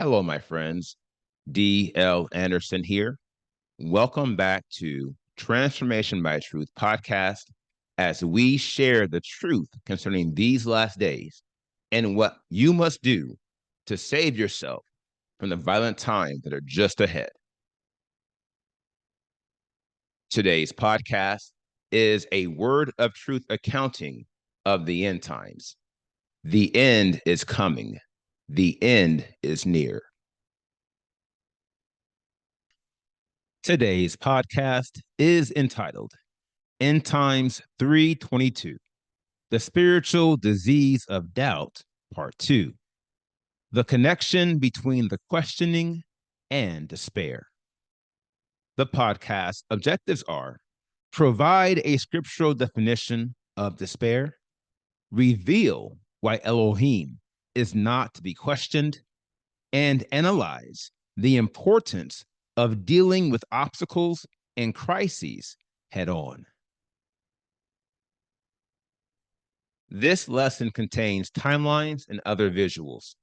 Hello, my friends. D.L. Anderson here. Welcome back to Transformation by Truth podcast as we share the truth concerning these last days and what you must do to save yourself from the violent times that are just ahead. Today's podcast is a word of truth accounting of the end times. The end is coming. The end is near. Today's podcast is entitled End Times 322, The Spiritual Disease of Doubt, Part 2, The Connection Between the Questioning and Despair. The podcast objectives are provide a scriptural definition of despair, reveal why Elohim is not to be questioned, and analyze the importance of dealing with obstacles and crises head on. This lesson contains timelines and other visuals.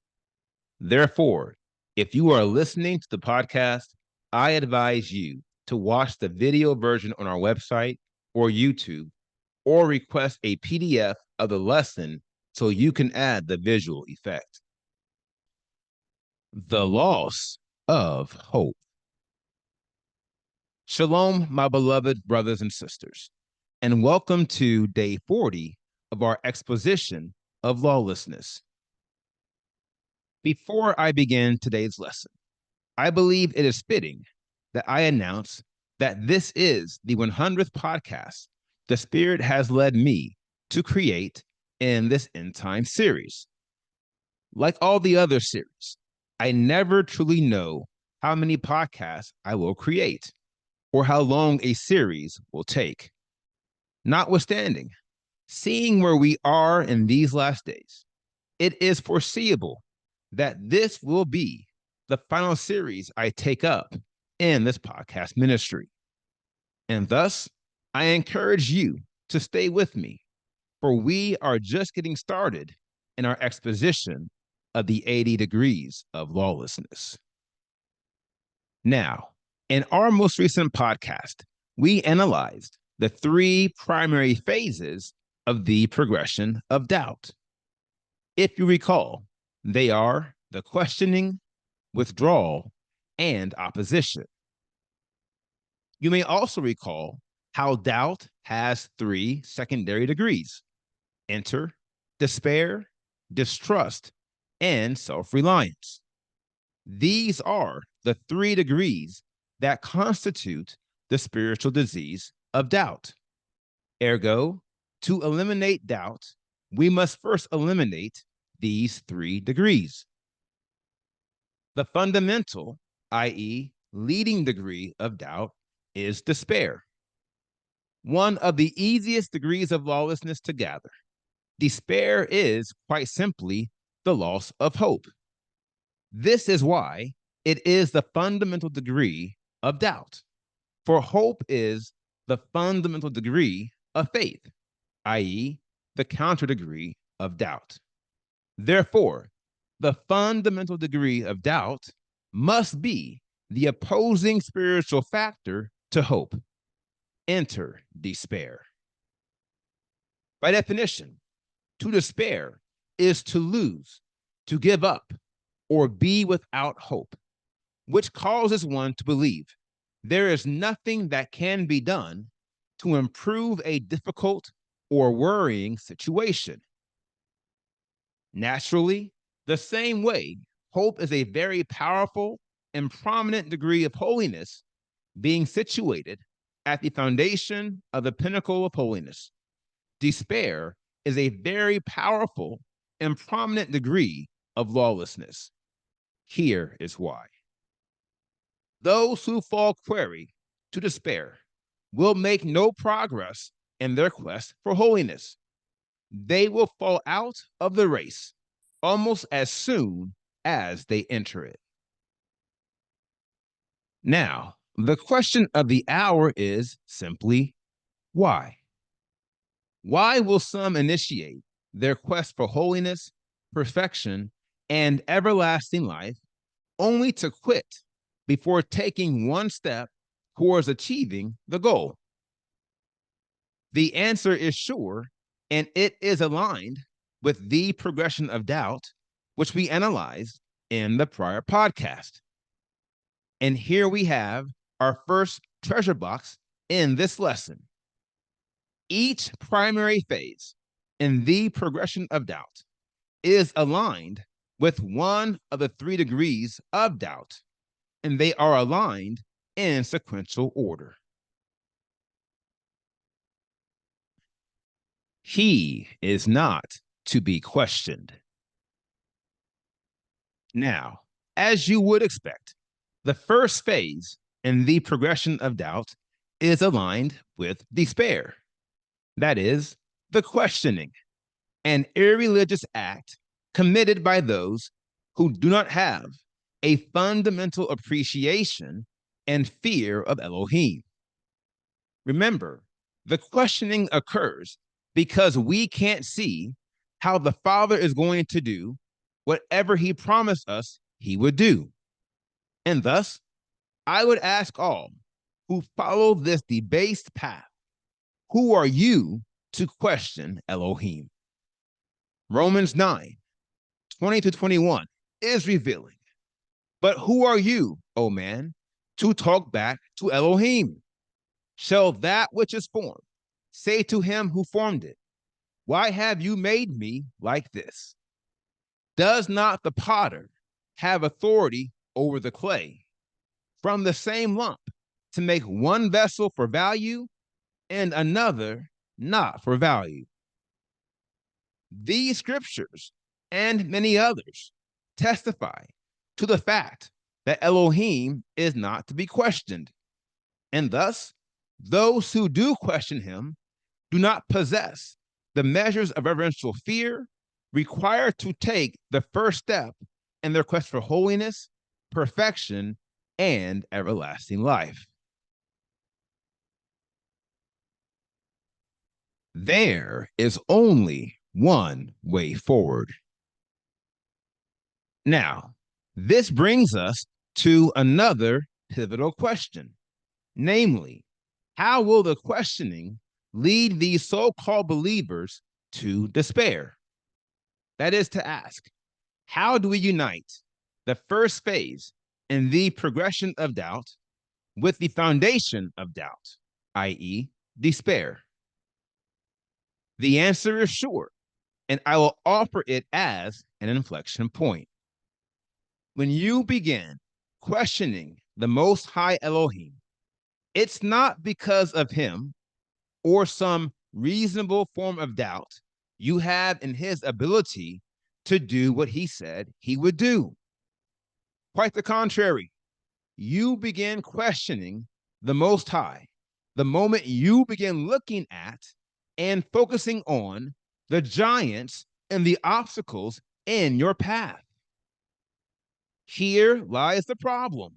Therefore, if you are listening to the podcast, I advise you to watch the video version on our website or YouTube, or request a PDF of the lesson so you can add the visual effect. The loss of hope. Shalom, my beloved brothers and sisters, and welcome to day 40 of our exposition of lawlessness. Before I begin today's lesson, I believe it is fitting that I announce that this is the 100th podcast the Spirit has led me to create in this end time series. Like all the other series, I never truly know how many podcasts I will create or how long a series will take. Notwithstanding, seeing where we are in these last days, it is foreseeable that this will be the final series I take up in this podcast ministry. And thus, I encourage you to stay with me, for we are just getting started in our exposition of the 80 degrees of lawlessness. Now, in our most recent podcast, we analyzed the three primary phases of the progression of doubt. If you recall, they are the questioning, withdrawal, and opposition. You may also recall how doubt has three secondary degrees: enter, despair, distrust, and self-reliance. These are the three degrees that constitute the spiritual disease of doubt. Ergo, to eliminate doubt, we must first eliminate these three degrees. The fundamental, i.e., leading degree of doubt is despair. One of the easiest degrees of lawlessness to gather. Despair is, quite simply, the loss of hope. This is why it is the fundamental degree of doubt. For hope is the fundamental degree of faith, i.e., the counter degree of doubt. Therefore, the fundamental degree of doubt must be the opposing spiritual factor to hope. Enter despair. By definition, to despair is to lose, to give up, or be without hope, which causes one to believe there is nothing that can be done to improve a difficult or worrying situation. Naturally, the same way, hope is a very powerful and prominent degree of holiness, being situated at the foundation of the pinnacle of holiness. Despair is a very powerful and prominent degree of lawlessness. Here is why. Those who fall prey to despair will make no progress in their quest for holiness. They will fall out of the race almost as soon as they enter it. Now, the question of the hour is simply, why? Why will some initiate their quest for holiness, perfection, and everlasting life only to quit before taking one step towards achieving the goal? The answer is sure, and it is aligned with the progression of doubt, which we analyzed in the prior podcast. And here we have our first treasure box in this lesson. Each primary phase in the progression of doubt is aligned with one of the 3 degrees of doubt, and they are aligned in sequential order. He is not to be questioned. Now, as you would expect, the first phase in the progression of doubt is aligned with despair. That is, the questioning, an irreligious act committed by those who do not have a fundamental appreciation and fear of Elohim. Remember, the questioning occurs because we can't see how the Father is going to do whatever he promised us he would do. And thus, I would ask all who follow this debased path, who are you to question Elohim? Romans 9:20-21 is revealing. But who are you, O man, to talk back to Elohim? Shall that which is formed say to him who formed it, why have you made me like this? Does not the potter have authority over the clay from the same lump to make one vessel for value and another not for value? These scriptures and many others testify to the fact that Elohim is not to be questioned, and thus those who do question him do not possess the measures of reverential fear required to take the first step in their quest for holiness, perfection, and everlasting life. There is only one way forward. Now, this brings us to another pivotal question, namely, how will the questioning lead these so-called believers to despair? That is to ask, how do we unite the first phase in the progression of doubt with the foundation of doubt, i.e., despair? The answer is sure, and I will offer it as an inflection point. When you begin questioning the Most High Elohim, it's not because of him or some reasonable form of doubt you have in his ability to do what he said he would do. Quite the contrary, you begin questioning the Most High the moment you begin looking at and focusing on the giants and the obstacles in your path. Here lies the problem,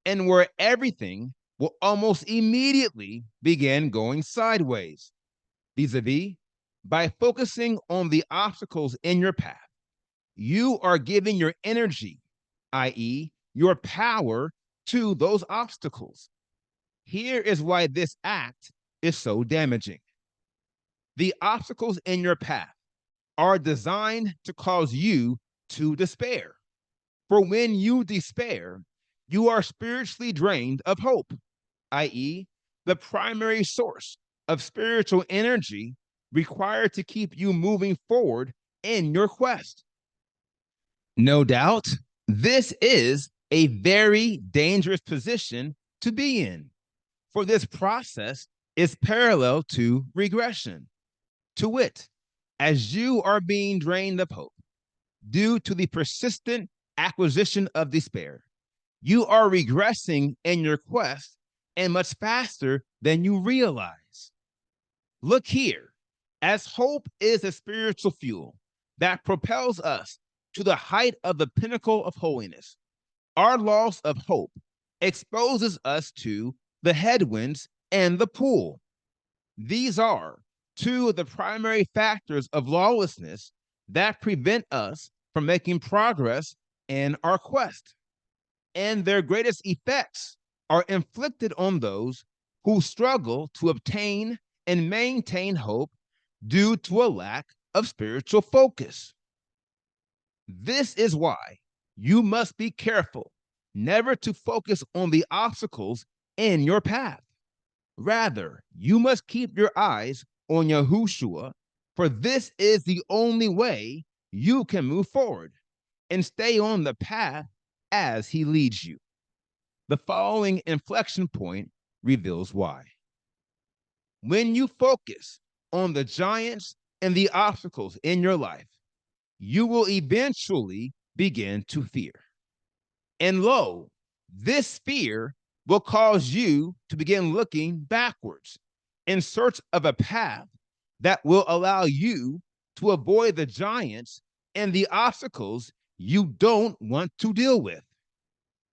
and where everything will almost immediately begin going sideways. Vis-a-vis, by focusing on the obstacles in your path, you are giving your energy, i.e., your power, to those obstacles. Here is why this act is so damaging. The obstacles in your path are designed to cause you to despair. For when you despair, you are spiritually drained of hope, i.e., the primary source of spiritual energy required to keep you moving forward in your quest. No doubt, this is a very dangerous position to be in, for this process is parallel to regression. To wit, as you are being drained of hope due to the persistent acquisition of despair, you are regressing in your quest and much faster than you realize. Look here, as hope is a spiritual fuel that propels us to the height of the pinnacle of holiness, our loss of hope exposes us to the headwinds and the pull. These are two of the primary factors of lawlessness that prevent us from making progress in our quest. and their greatest effects are inflicted on those who struggle to obtain and maintain hope due to a lack of spiritual focus. This is why you must be careful never to focus on the obstacles in your path. Rather, you must keep your eyes on Yahushua, for this is the only way you can move forward and stay on the path as he leads you. The following inflection point reveals why. When you focus on the giants and the obstacles in your life, you will eventually begin to fear. And lo, this fear will cause you to begin looking backwards in search of a path that will allow you to avoid the giants and the obstacles you don't want to deal with.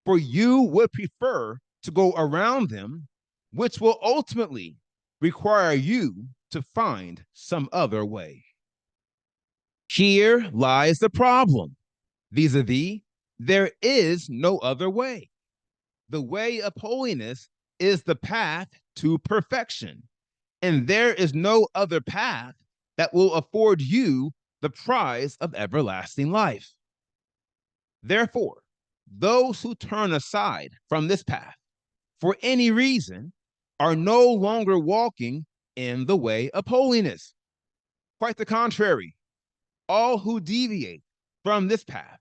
For you would prefer to go around them, which will ultimately require you to find some other way. Here lies the problem. Vis-a-vis, there is no other way. The way of holiness is the path to perfection, and there is no other path that will afford you the prize of everlasting life. Therefore, those who turn aside from this path for any reason are no longer walking in the way of holiness. Quite the contrary, all who deviate from this path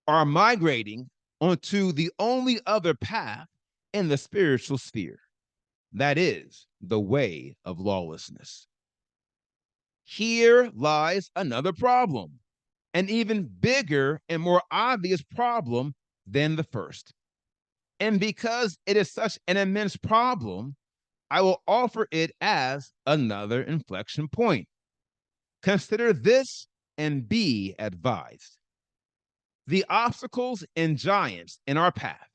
are migrating onto the only other path in the spiritual sphere, that is, the way of lawlessness. Here lies another problem, an even bigger and more obvious problem than the first. And because it is such an immense problem, I will offer it as another inflection point. Consider this and be advised. The obstacles and giants in our path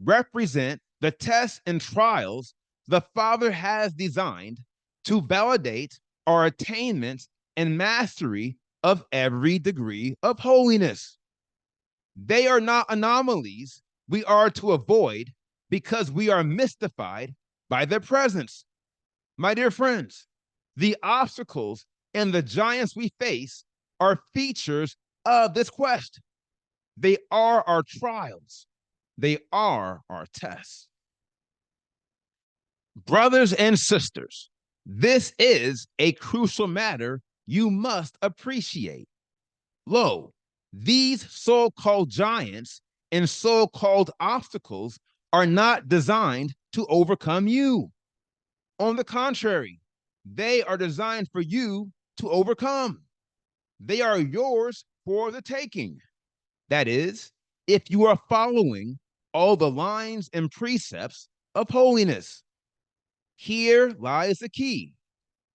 represent the tests and trials the Father has designed to validate our attainment and mastery of every degree of holiness. They are not anomalies we are to avoid because we are mystified by their presence. My dear friends, the obstacles and the giants we face are features of this quest. They are our trials. They are our tests. Brothers and sisters, this is a crucial matter you must appreciate. Lo, these so-called giants and so-called obstacles are not designed to overcome you. On the contrary, they are designed for you to overcome. They are yours for the taking. That is, if you are following all the lines and precepts of holiness. Here lies the key.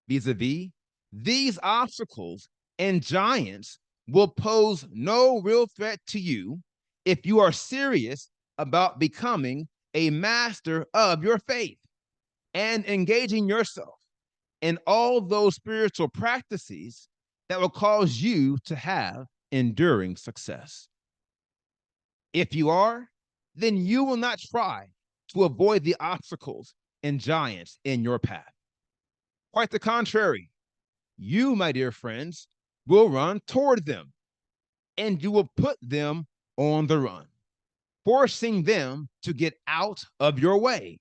Vis-a-vis, these obstacles and giants will pose no real threat to you if you are serious about becoming a master of your faith and engaging yourself in all those spiritual practices that will cause you to have enduring success. If you are, then you will not try to avoid the obstacles and giants in your path. Quite the contrary, you, my dear friends, will run toward them, and you will put them on the run, forcing them to get out of your way,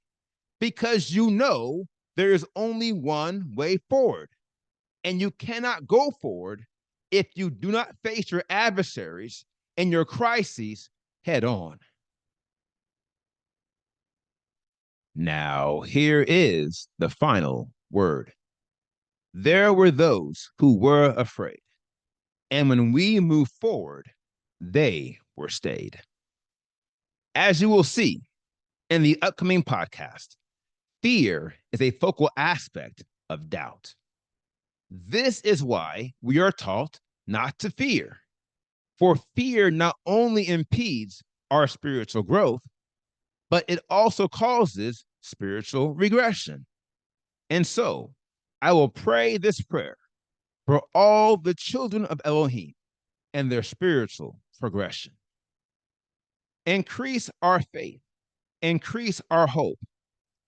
because you know there is only one way forward, and you cannot go forward if you do not face your adversaries and your crises head on. Now, here is the final word. There were those who were afraid, and when we moved forward, they were stayed. As you will see in the upcoming podcast, fear is a focal aspect of doubt. This is why we are taught not to fear, for fear not only impedes our spiritual growth, but it also causes spiritual regression. And so I will pray this prayer for all the children of Elohim and their spiritual progression. Increase our faith, increase our hope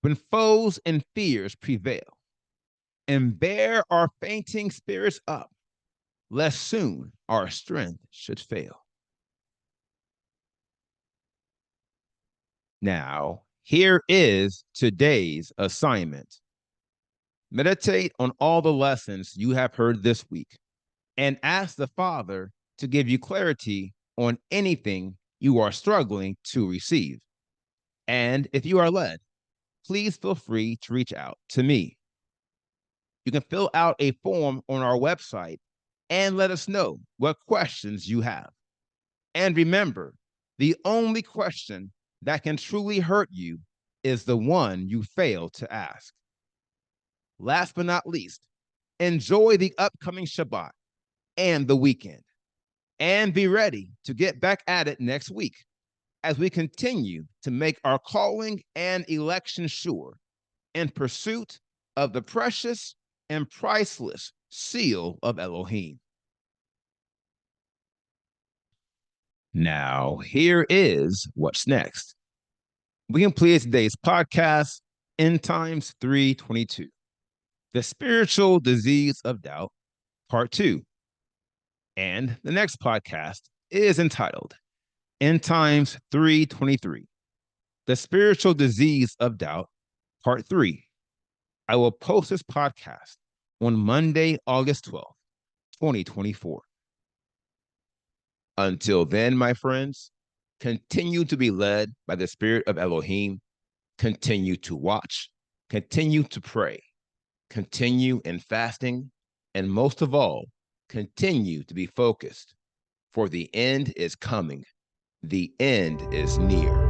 when foes and fears prevail, and bear our fainting spirits up, lest soon our strength should fail. Now, here is today's assignment. Meditate on all the lessons you have heard this week and ask the Father to give you clarity on anything you are struggling to receive. And if you are led, please feel free to reach out to me. You can fill out a form on our website and let us know what questions you have. And remember, the only question that can truly hurt you is the one you fail to ask. Last but not least, enjoy the upcoming Shabbat and the weekend, and be ready to get back at it next week as we continue to make our calling and election sure in pursuit of the precious and priceless seal of Elohim. Now, here is what's next. We completed today's podcast, End Times 3:22, The Spiritual Disease of Doubt, Part 2. And the next podcast is entitled End Times 3:23, The Spiritual Disease of Doubt, Part 3. I will post this podcast on Monday, August 12th, 2024. Until then, my friends, continue to be led by the Spirit of Elohim. Continue to watch, continue to pray, continue in fasting, and most of all, continue to be focused, for the end is coming. The end is near.